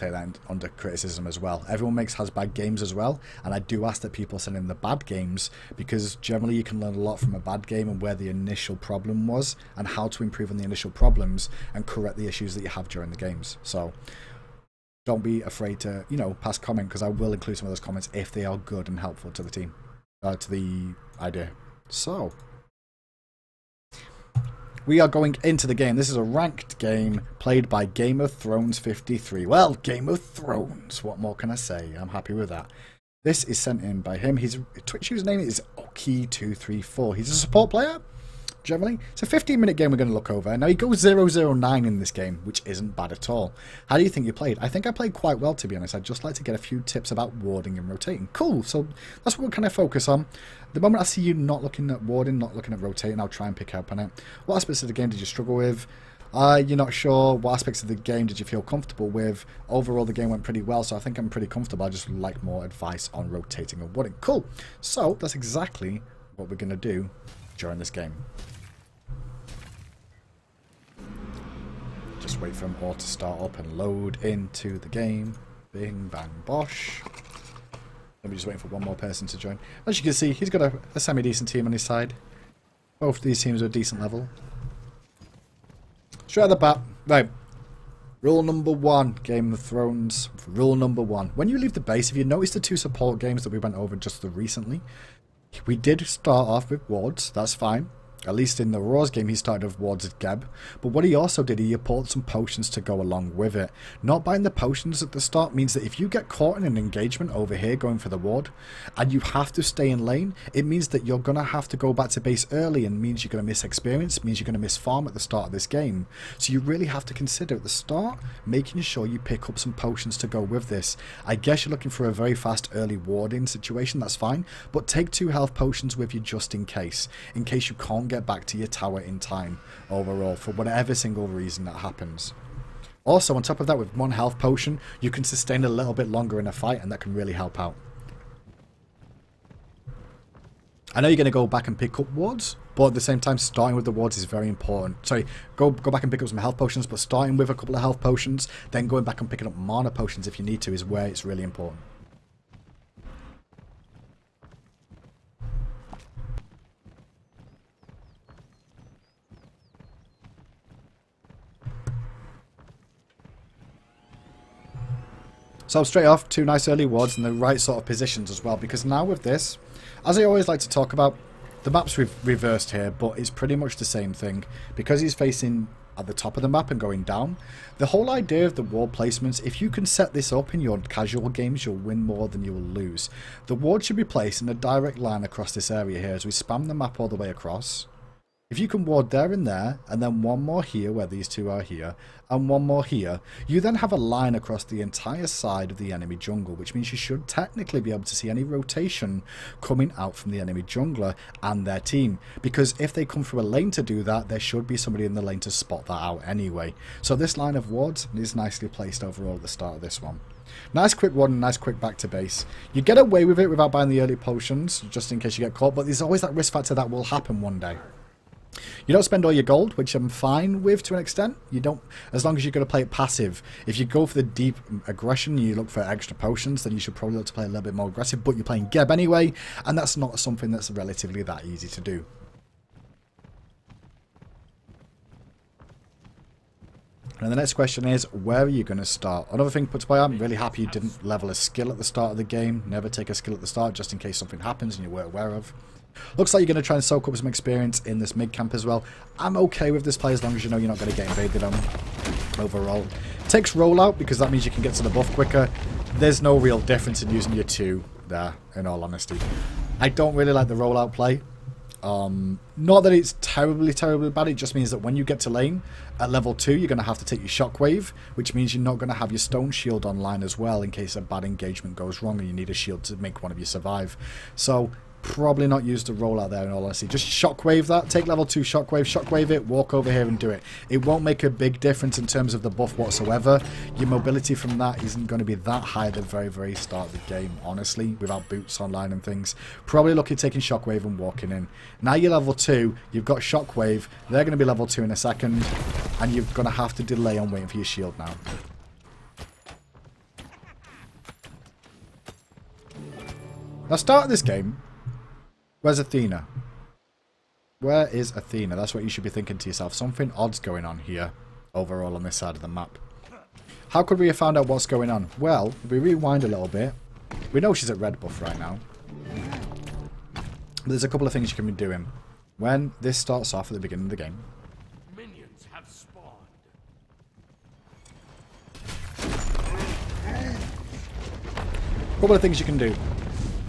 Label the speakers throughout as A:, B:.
A: take that under criticism as well. Everyone has bad games as well, and I do ask that people send in the bad games, because generally you can learn a lot from a bad game and where the initial problem was and how to improve on the initial problems and correct the issues that you have during the games. So don't be afraid to, you know, pass comment, because I will include some of those comments if they are good and helpful to the team, to the idea. So we are going into the game. This is a ranked game played by Game of Thrones 53. Well, Game of Thrones. What more can I say? I'm happy with that. This is sent in by him. His Twitch username is Oki234. He's a support player, generally. It's a 15-minute game we're going to look over. Now, he goes 0-0-9 in this game, which isn't bad at all. How do you think you played? I think I played quite well, to be honest. I'd just like to get a few tips about warding and rotating. Cool. So that's what we're kind of focus on. The moment I see you not looking at warding, not looking at rotating, I'll try and pick up on it. What aspects of the game did you struggle with? You're not sure. What aspects of the game did you feel comfortable with? Overall, the game went pretty well, so I think I'm pretty comfortable. I just like more advice on rotating and warding. Cool. So that's exactly what we're going to do during this game. Just wait for them all to start up and load into the game. Bing, bang, bosh. I'm just waiting for one more person to join. As you can see, he's got a semi-decent team on his side. Both of these teams are a decent level. Straight out the bat. Right. Rule number 1, Game of Thrones. Rule number 1. When you leave the base, if you notice the 2 support games that we went over just recently, we did start off with wards. That's fine. At least in the Roars game, he started with wards at GEB. But what he also did, he bought some potions to go along with it. Not buying the potions at the start means that if you get caught in an engagement over here going for the ward, and you have to stay in lane, it means that you're going to have to go back to base early, and means you're going to miss experience, means you're going to miss farm at the start of this game. So you really have to consider at the start, making sure you pick up some potions to go with this. I guess you're looking for a very fast early warding situation, that's fine. But take 2 health potions with you just in case you can't get back to your tower in time overall for whatever single reason that happens. Also, on top of that, with 1 health potion, you can sustain a little bit longer in a fight, and that can really help out. I know you're going to go back and pick up wards, but at the same time, starting with the wards is very important. Sorry, go back and pick up some health potions, but starting with a couple of health potions, then going back and picking up mana potions if you need to is where it's really important. So straight off, 2 nice early wards in the right sort of positions as well, because now with this, as I always like to talk about, the map's reversed here, but it's pretty much the same thing. Because he's facing at the top of the map and going down, the whole idea of the ward placements, if you can set this up in your casual games, you'll win more than you will lose. The ward should be placed in a direct line across this area here as we spam the map all the way across. If you can ward there and there, and then 1 more here where these 2 are here, and 1 more here, you then have a line across the entire side of the enemy jungle, which means you should technically be able to see any rotation coming out from the enemy jungler and their team. Because if they come through a lane to do that, there should be somebody in the lane to spot that out anyway. So this line of wards is nicely placed overall at the start of this one. Nice quick ward and nice quick back to base. You get away with it without buying the early potions, just in case you get caught, but there's always that risk factor that will happen one day. You don't spend all your gold, which I'm fine with to an extent. You don't, as long as you're going to play it passive. If you go for the deep aggression, you look for extra potions, then you should probably look to play a little bit more aggressive, but you're playing GEB anyway, and that's not something that's relatively that easy to do. And the next question is, where are you going to start? Another thing put to play, I'm really happy you didn't level a skill at the start of the game. Never take a skill at the start, just in case something happens and you weren't aware of. Looks like you're going to try and soak up some experience in this mid camp as well. I'm okay with this play as long as you know you're not going to get invaded on overall. Takes rollout because that means you can get to the buff quicker. There's no real difference in using your 2 there, in all honesty. I don't really like the rollout play. Not that it's terribly bad, it just means that when you get to lane at level 2 you're going to have to take your shockwave, which means you're not going to have your stone shield online as well in case a bad engagement goes wrong and you need a shield to make one of you survive. So probably not use the rollout there in all honesty. Just shockwave that, take level 2 shockwave it, walk over here and do it. It won't make a big difference in terms of the buff whatsoever. Your mobility from that isn't going to be that high at the very start of the game, honestly, without boots online and things. Probably look at taking shockwave and walking in. Now you're level 2, you've got shockwave, they're going to be level 2 in a second, and you're going to have to delay on waiting for your shield now. Now, start of this game. Where's Athena? Where is Athena? That's what you should be thinking to yourself. Something odd's going on here, overall on this side of the map. How could we have found out what's going on? Well, if we rewind a little bit, we know she's at red buff right now. But there's a couple of things you can be doing. When this starts off at the beginning of the game,
B: Minions have spawned.
A: a couple of things you can do.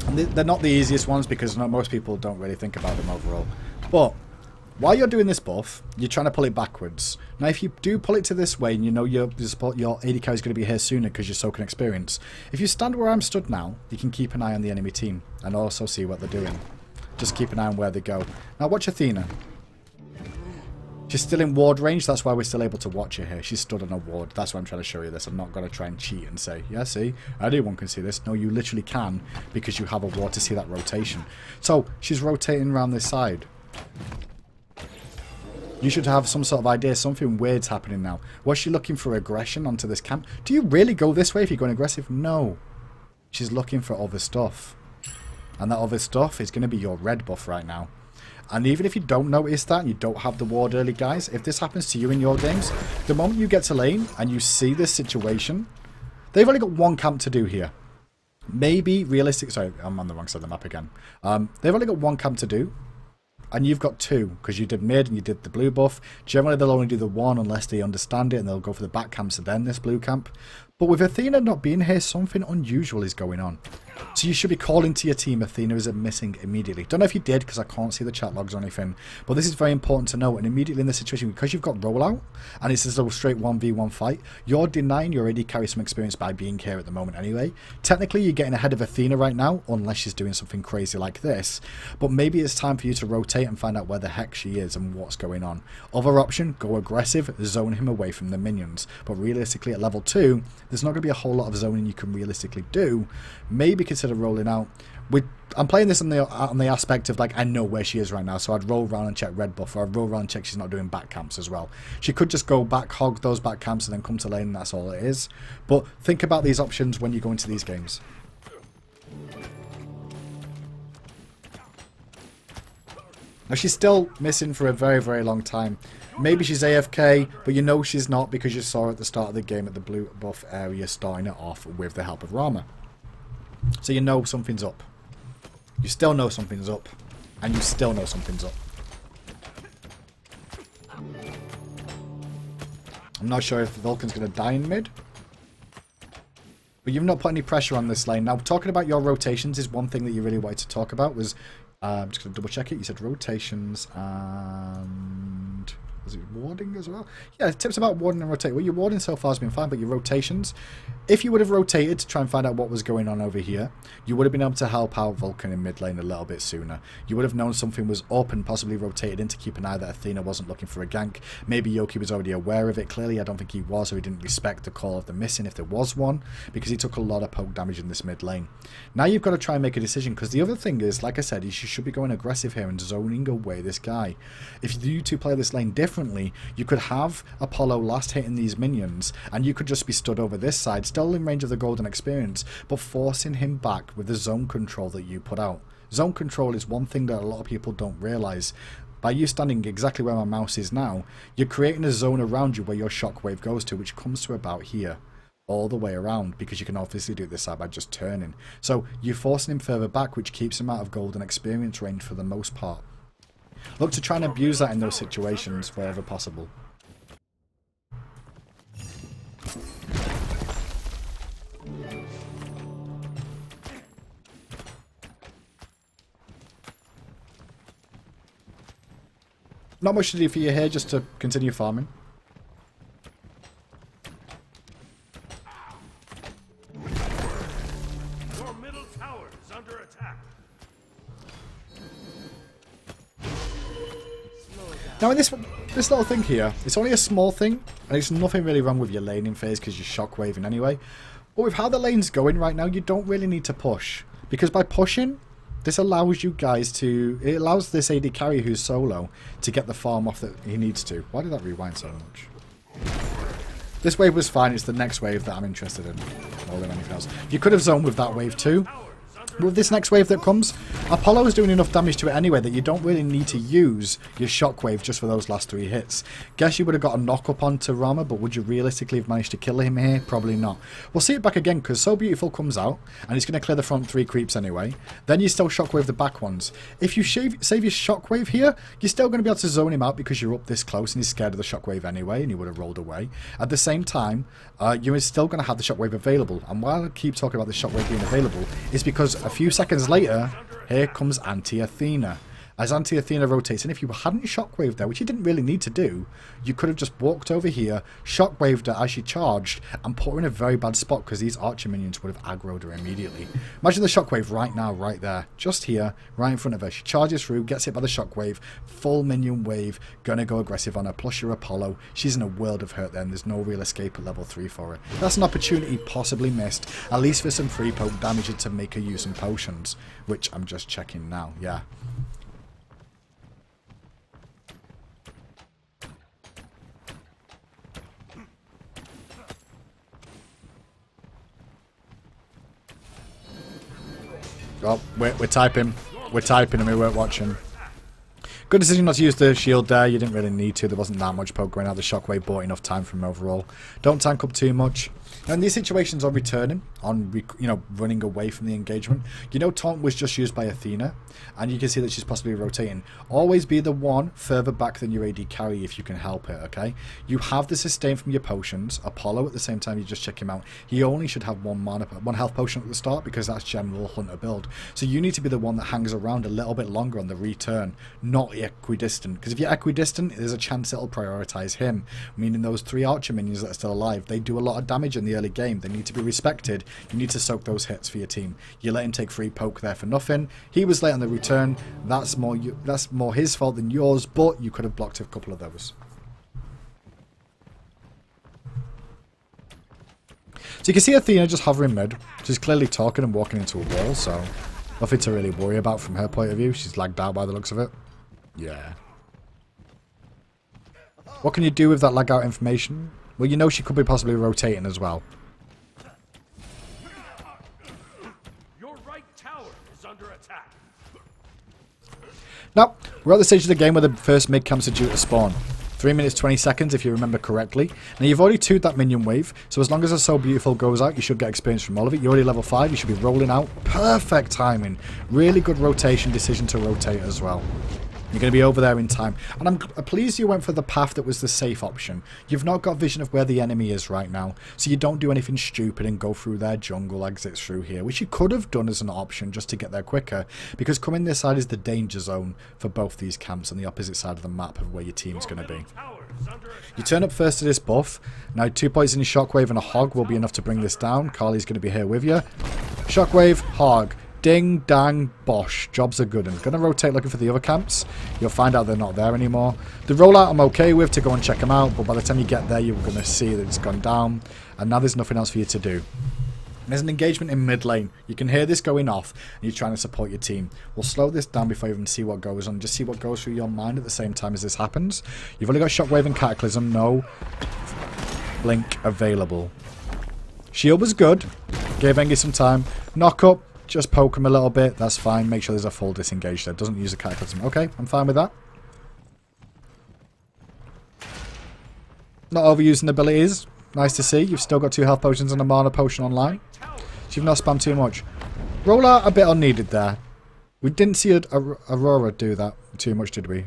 A: And they're not the easiest ones because most people don't really think about them overall. But while you're doing this buff, you're trying to pull it backwards. Now, if you do pull it to this way and you know your AD carry is going to be here sooner because you're soaking experience, if you stand where I'm stood now, you can keep an eye on the enemy team and also see what they're doing. Just keep an eye on where they go. Now, watch Athena. She's still in ward range. That's why we're still able to watch her here. She's stood on a ward. That's why I'm trying to show you this. I'm not going to try and cheat and say, yeah, see, anyone can see this. No, you literally can because you have a ward to see that rotation. So, she's rotating around this side. You should have some sort of idea. Something weird's happening now. Was she looking for aggression onto this camp? Do you really go this way if you're going aggressive? No. She's looking for other stuff. And that other stuff is going to be your red buff right now. And even if you don't notice that and you don't have the ward early, guys, if this happens to you in your games, the moment you get to lane and you see this situation, they've only got one camp to do here. Maybe realistic... Sorry, I'm on the wrong side of the map again. They've only got one camp to do. And you've got two, because you did mid and you did the blue buff. Generally, they'll only do the one unless they understand it, and they'll go for the back camps and then this blue camp. But with Athena not being here, something unusual is going on. So you should be calling to your team, Athena is missing immediately. Don't know if you did, because I can't see the chat logs or anything. But this is very important to know. And immediately in this situation, because you've got rollout, and it's a straight 1v1 fight, you're denying you already carry some experience by being here at the moment anyway. Technically, you're getting ahead of Athena right now, unless she's doing something crazy like this. But maybe it's time for you to rotate and find out where the heck she is and what's going on. Other option, go aggressive, zone him away from the minions. But realistically, at level 2, there's not going to be a whole lot of zoning you can realistically do. Maybe consider rolling out. I'm playing this on the aspect of, like, I know where she is right now, so I'd roll around and check red buff, or I'd roll around and check she's not doing back camps as well. She could just go back, hog those back camps, and then come to lane, and that's all it is. But think about these options when you go into these games. Now, she's still missing for a very, very long time. Maybe she's AFK, but you know she's not because you saw her at the start of the game at the blue buff area starting it off with the help of Rama. So you know something's up. You still know something's up. And you still know something's up. I'm not sure if Vulcan's going to die in mid. But you've not put any pressure on this lane. Now, talking about your rotations is one thing that you really wanted to talk about. I'm just going to double check it. You said rotations and... Was it warding as well? Yeah, tips about warding and rotate. Well, your warding so far has been fine, but your rotations, if you would have rotated to try and find out what was going on over here, you would have been able to help out Vulcan in mid lane a little bit sooner. You would have known something was up and possibly rotated in to keep an eye that Athena wasn't looking for a gank. Maybe Yoki was already aware of it. Clearly, I don't think he was, or he didn't respect the call of the missing if there was one, because he took a lot of poke damage in this mid lane. Now you've got to try and make a decision, because the other thing is, like I said, is you should be going aggressive here and zoning away this guy. If you two play this lane differently, you could have Apollo last hitting these minions, and you could just be stood over this side, still in range of the golden experience, but forcing him back with the zone control that you put out. Zone control is one thing that a lot of people don't realise. By you standing exactly where my mouse is now, you're creating a zone around you where your shockwave goes to, which comes to about here. All the way around, because you can obviously do this side by just turning. So you're forcing him further back, which keeps him out of golden experience range for the most part. Look to try and abuse that in those situations wherever possible. Not much to do for you here, just to continue farming.
B: Your middle tower is under attack.
A: Now in this little thing here, it's only a small thing, and there's nothing really wrong with your laning phase because you're shockwaving anyway. But with how the lane's going right now, you don't really need to push. Because by pushing, this allows you guys to... It allows this AD carry who's solo to get the farm off that he needs to. Why did that rewind so much? This wave was fine, it's the next wave that I'm interested in, more than anything else. You could have zoned with that wave too. With this next wave that comes, Apollo is doing enough damage to it anyway that you don't really need to use your shockwave just for those last 3 hits. Guess you would have got a knock up onto Rama, but would you realistically have managed to kill him here? Probably not. We'll see it back again because So Beautiful comes out and it's going to clear the front 3 creeps anyway. Then you still shockwave the back ones. If you save your shockwave here, you're still going to be able to zone him out because you're up this close and he's scared of the shockwave anyway and he would have rolled away. At the same time, you're still going to have the shockwave available. And why I keep talking about the shockwave being available is because a few seconds later, here comes Anti-Athena. As Anti-Athena rotates, and if you hadn't shockwaved there, which you didn't really need to do, you could have just walked over here, shockwaved her as she charged, and put her in a very bad spot because these archer minions would have aggroed her immediately. Imagine the shockwave right now, right there, just here, right in front of her. She charges through, gets hit by the shockwave, full minion wave, gonna go aggressive on her, plus your Apollo. She's in a world of hurt then, there's no real escape at level 3 for her. That's an opportunity possibly missed, at least for some free poke damage to make her use some potions, which I'm just checking now, yeah. Oh, we're typing. We're typing and we weren't watching. Good decision not to use the shield there. You didn't really need to. There wasn't that much poke going out. The shockwave bought enough time from him overall. Don't tank up too much. Now in these situations on returning, on running away from the engagement, taunt was just used by Athena, and you can see that she's possibly rotating. Always be the one further back than your AD carry if you can help it, okay? You have the sustain from your potions. Apollo at the same time, you just check him out. He only should have one health potion at the start because that's general hunter build. So you need to be the one that hangs around a little bit longer on the return, not equidistant. Because if you're equidistant, there's a chance it'll prioritize him, meaning those 3 archer minions that are still alive, they do a lot of damage in the early game. They need to be respected. You need to soak those hits for your team. You let him take free poke there for nothing. He was late on the return. That's more his fault than yours, but you could have blocked a couple of those. So you can see Athena just hovering mid. She's clearly talking and walking into a wall, so nothing to really worry about from her point of view. She's lagged out by the looks of it. Yeah. What can you do with that lag out information? Well, she could be possibly rotating as well.
B: Your right tower is under attack.
A: Now, we're at the stage of the game where the first mid camps are due to spawn. 3 minutes 20 seconds if you remember correctly. Now you've already 2'd that minion wave, so as long as a So Beautiful goes out, you should get experience from all of it. You're already level 5, you should be rolling out. Perfect timing. Really good rotation decision to rotate as well. You're going to be over there in time. And I'm pleased you went for the path that was the safe option. You've not got vision of where the enemy is right now. So you don't do anything stupid and go through their jungle exits through here. Which you could have done as an option just to get there quicker. Because coming this side is the danger zone for both these camps on the opposite side of the map of where your team's going to be. You turn up first to this buff. Now 2 points in your shockwave and a hog will be enough to bring this down. Carly's going to be here with you. Shockwave, hog. Ding, dang, bosh. Jobs are good. I'm going to rotate looking for the other camps. You'll find out they're not there anymore. The rollout I'm okay with to go and check them out, but by the time you get there, you're going to see that it's gone down. And now there's nothing else for you to do. There's an engagement in mid lane. You can hear this going off, and you're trying to support your team. We'll slow this down before you even see what goes on. Just see what goes through your mind at the same time as this happens. You've only got Shockwave and Cataclysm. No blink available. Shield was good. Gave Engie some time. Knock up. Just poke him a little bit, that's fine. Make sure there's a full disengage there. Doesn't use a cataclysm. Okay, I'm fine with that. Not overusing abilities. Nice to see. You've still got 2 health potions and a mana potion online. So you've not spammed too much. Roll out a bit unneeded there. We didn't see Aurora do that too much, did we?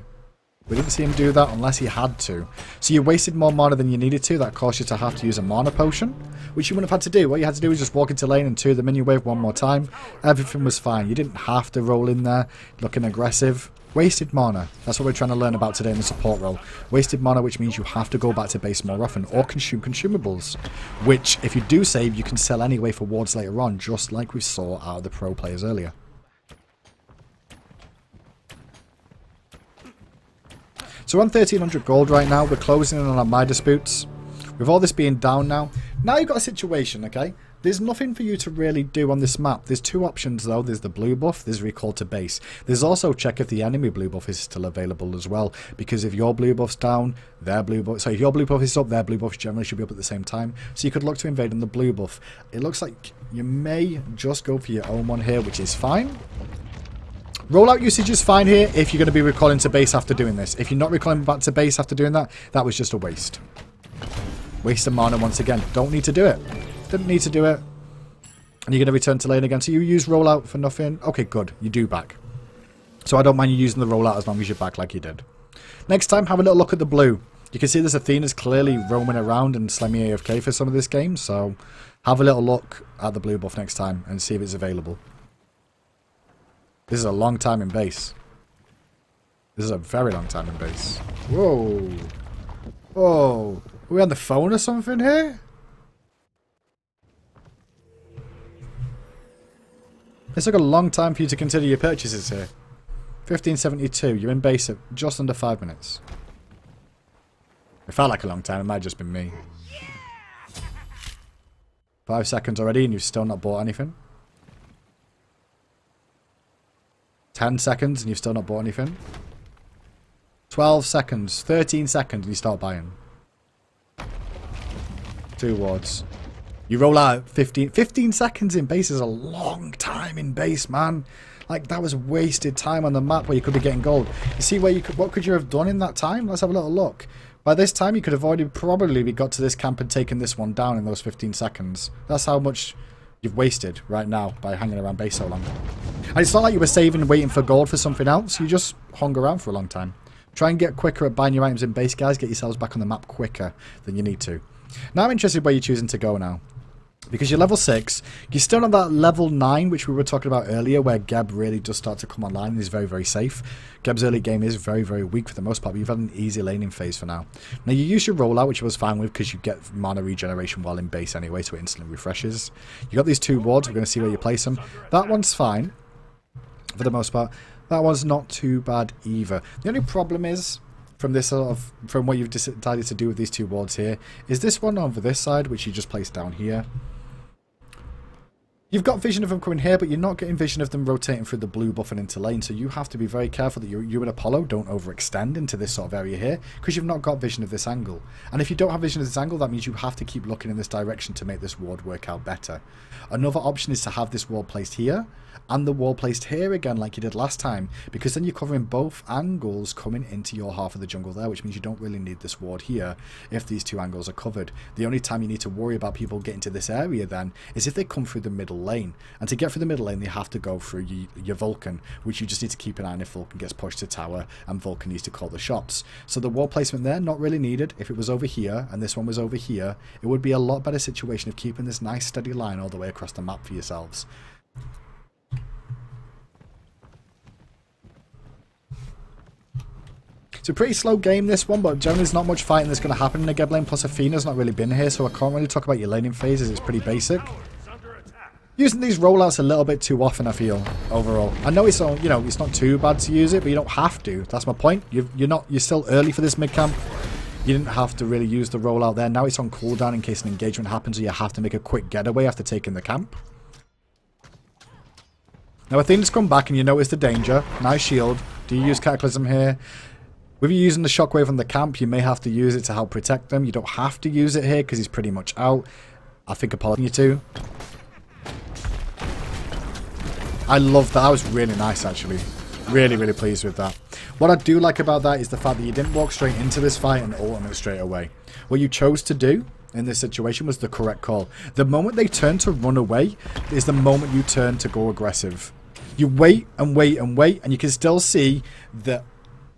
A: We didn't see him do that unless he had to. So you wasted more mana than you needed to. That caused you to have to use a mana potion, which you wouldn't have had to do. What you had to do was just walk into lane and 2 the minion wave one more time. Everything was fine. You didn't have to roll in there looking aggressive. Wasted mana. That's what we're trying to learn about today in the support role. Wasted mana, which means you have to go back to base more often or consume consumables. Which, if you do save, you can sell anyway for wards later on, just like we saw out of the pro players earlier. So we're on 1300 gold right now. We're closing in on our My Disputes. With all this being down now you've got a situation, okay? There's nothing for you to really do on this map. There's two options though. There's the blue buff, there's recall to base. There's also check if the enemy blue buff is still available as well. Because if your blue buff's down, their blue buff... So if your blue buff is up, their blue buff generally should be up at the same time. So you could look to invade on the blue buff. It looks like you may just go for your own one here, which is fine. Rollout usage is fine here if you're going to be recalling to base after doing this. If you're not recalling back to base after doing that, that was just a waste. Waste of mana once again. Don't need to do it. Didn't need to do it. And you're going to return to lane again. So you use rollout for nothing. Okay, good. You do back. So I don't mind you using the rollout as long as you're back like you did. Next time, have a little look at the blue. You can see this Athena's clearly roaming around and slamming AFK for some of this game. So have a little look at the blue buff next time and see if it's available. This is a long time in base. This is a very long time in base. Whoa. Whoa. Are we on the phone or something here? It took a long time for you to consider your purchases here. 1572. You're in base at just under 5 minutes. It felt like a long time. It might have just been me. 5 seconds already and you've still not bought anything. 10 seconds and you've still not bought anything. 12 seconds. 13 seconds and you start buying. 2 wards. You roll out 15 seconds in base is a long time in base, man. Like, that was wasted time on the map where you could be getting gold. You see where you could, what could you have done in that time? Let's have a little look. By this time, you could have already probably got to this camp and taken this one down in those 15 seconds. That's how much you've wasted right now by hanging around base so long. And it's not like you were saving and waiting for gold for something else. You just hung around for a long time. Try and get quicker at buying your items in base, guys. Get yourselves back on the map quicker than you need to. Now I'm interested where you're choosing to go now. Because you're level 6, you're still on that level 9, which we were talking about earlier, where GEB really does start to come online and is very, very safe. GEB's early game is very, very weak for the most part, but you've had an easy laning phase for now. Now, you use your rollout, which I was fine with, because you get mana regeneration while in base anyway, so it instantly refreshes. You got these 2 wards, we're going to see where you place them. That one's fine, for the most part. That one's not too bad either. The only problem is, from this sort of, from what you've decided to do with these 2 wards here, is this one over this side, which you just placed down here. You've got vision of them coming here, but you're not getting vision of them rotating through the blue buff and into lane, so you have to be very careful that you and Apollo don't overextend into this sort of area here, because you've not got vision of this angle. And if you don't have vision of this angle, that means you have to keep looking in this direction to make this ward work out better. Another option is to have this wall placed here, and the wall placed here again like you did last time, because then you're covering both angles coming into your half of the jungle there, which means you don't really need this ward here if these 2 angles are covered. The only time you need to worry about people getting to this area then is if they come through the middle lane, and to get through the middle lane they have to go through your Vulcan, which you just need to keep an eye on if Vulcan gets pushed to tower and Vulcan needs to call the shots. So the wall placement there, not really needed. If it was over here and this one was over here, it would be a lot better situation of keeping this nice steady line all the way across the map for yourselves. It's a pretty slow game, this one, but generally there's not much fighting that's going to happen in the GEB lane, plus Athena's not really been here, so I can't really talk about your laning phases. It's pretty basic. Using these rollouts a little bit too often, I feel, overall. I know it's all, you know, it's not too bad to use it, but you don't have to. That's my point. You're still early for this mid-camp. You didn't have to really use the rollout there. Now it's on cooldown in case an engagement happens or you have to make a quick getaway after taking the camp. Now Athena's come back and you notice the danger. Nice shield. Do you use Cataclysm here? With you using the shockwave on the camp, you may have to use it to help protect them. You don't have to use it here because he's pretty much out. I think Apollo you too. I love that. That was really nice, actually. Really, really pleased with that. What I do like about that is the fact that you didn't walk straight into this fight and ultimate straight away. What you chose to do in this situation was the correct call. The moment they turn to run away is the moment you turn to go aggressive. You wait and wait and wait, and you can still see that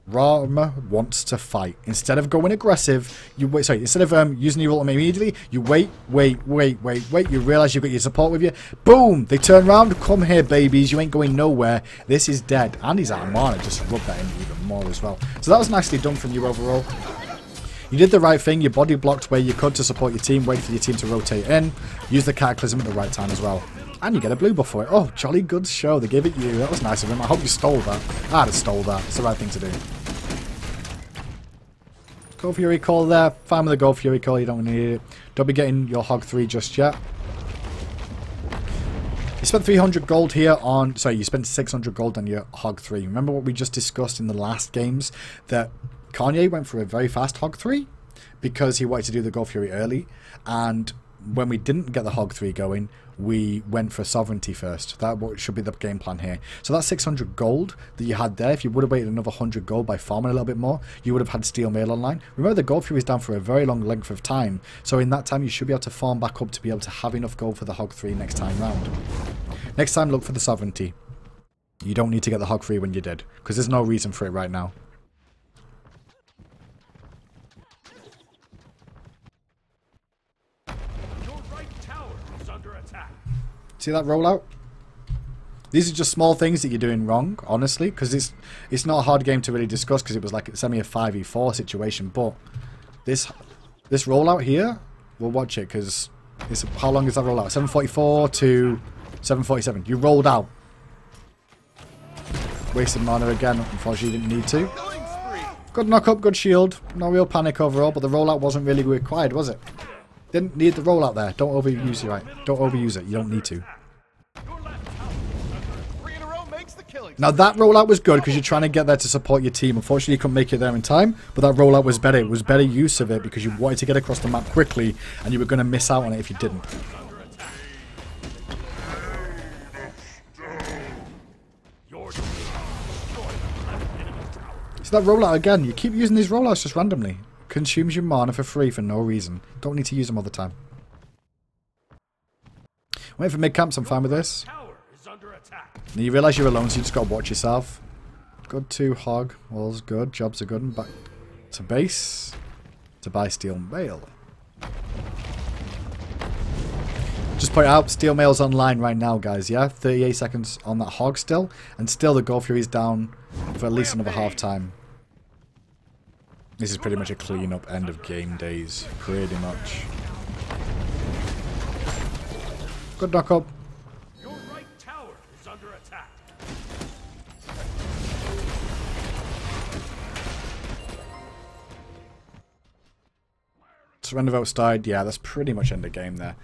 A: Rama wants to fight. Instead of going aggressive, you wait. Sorry, instead of using your ultimate immediately, you wait. You realise you've got your support with you. Boom! They turn around. Come here, babies. You ain't going nowhere. This is dead. And he's out of mana. Just rub that in even more as well. So that was nicely done from you overall. You did the right thing. You body blocked where you could to support your team. Wait for your team to rotate in. Use the Cataclysm at the right time as well. And you get a blue buff for it. Oh, jolly good show. They gave it you. That was nice of him. I hope you stole that. I'd have stole that. It's the right thing to do. Go Fury Call there. Fine with the Go Fury Call. You don't need it. Don't be getting your Hog 3 just yet. You spent 300 gold here on... Sorry, you spent 600 gold on your Hog 3. Remember what we just discussed in the last games? That Kanye went for a very fast Hog 3 because he wanted to do the Go Fury early. And when we didn't get the Hog 3 going, we went for Sovereignty first. That should be the game plan here. So that 600 gold that you had there, if you would have waited another 100 gold by farming a little bit more, you would have had Steel Mail online. Remember, the Go Fury is down for a very long length of time. So in that time, you should be able to farm back up to be able to have enough gold for the Hog 3 next time round. Next time, look for the Sovereignty. You don't need to get the Hog 3 when you did, because there's no reason for it right now. See that rollout? These are just small things that you're doing wrong, honestly, because it's not a hard game to really discuss because it was like a 5v4 situation. But this rollout here, we'll watch it because it's how long is that rollout? 744 to 747. You rolled out. Wasted mana again. Unfortunately, you didn't need to. Good knock up, good shield. No real panic overall, but the rollout wasn't really required, was it? Didn't need the rollout there. Don't overuse it, right? Don't overuse it. You don't need to. Now that rollout was good because you're trying to get there to support your team. Unfortunately, you couldn't make it there in time, but that rollout was better. It was better use of it because you wanted to get across the map quickly and you were going to miss out on it if you didn't. So that rollout again, you keep using these rollouts just randomly. Consumes your mana for free for no reason. Don't need to use them all the time. Waiting for mid camps, I'm fine with this. And you realise you're alone, so you just got to watch yourself. Good to Hog. All's good. Jobs are good. And back to base. To buy Steel Mail. Just point out, Steel Mail's online right now, guys, yeah? 38 seconds on that Hog still. And still the Go Fury's down for at least another half time. This is pretty much a clean-up end of game days. Pretty much. Good knock-up.
B: Your right tower is under attack.
A: Surrender vote started. Yeah, that's pretty much end of game there.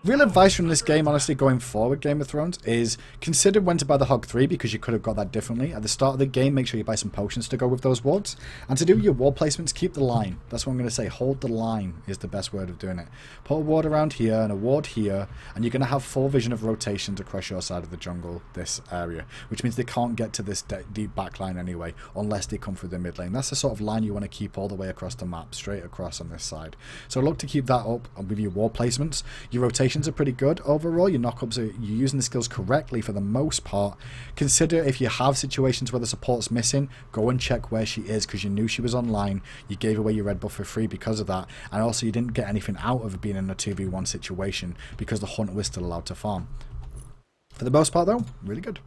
A: Real advice from this game, honestly, going forward, Game of Thrones, is consider when to buy the Hog 3 because you could have got that differently. At the start of the game, make sure you buy some potions to go with those wards. And to do your ward placements, keep the line. That's what I'm going to say. Hold the line is the best word of doing it. Put a ward around here and a ward here, and you're going to have full vision of rotations across your side of the jungle, this area. Which means they can't get to this deep back line anyway, unless they come through the mid lane. That's the sort of line you want to keep all the way across the map, straight across on this side. So look to keep that up with your ward placements. Your rotations are pretty good overall. Your knockups are, you're using the skills correctly for the most part. Consider if you have situations where the support's missing, go and check where she is because you knew she was online. You gave away your red buff for free because of that, and also you didn't get anything out of being in a 2v1 situation because the hunt was still allowed to farm. For the most part though, really good.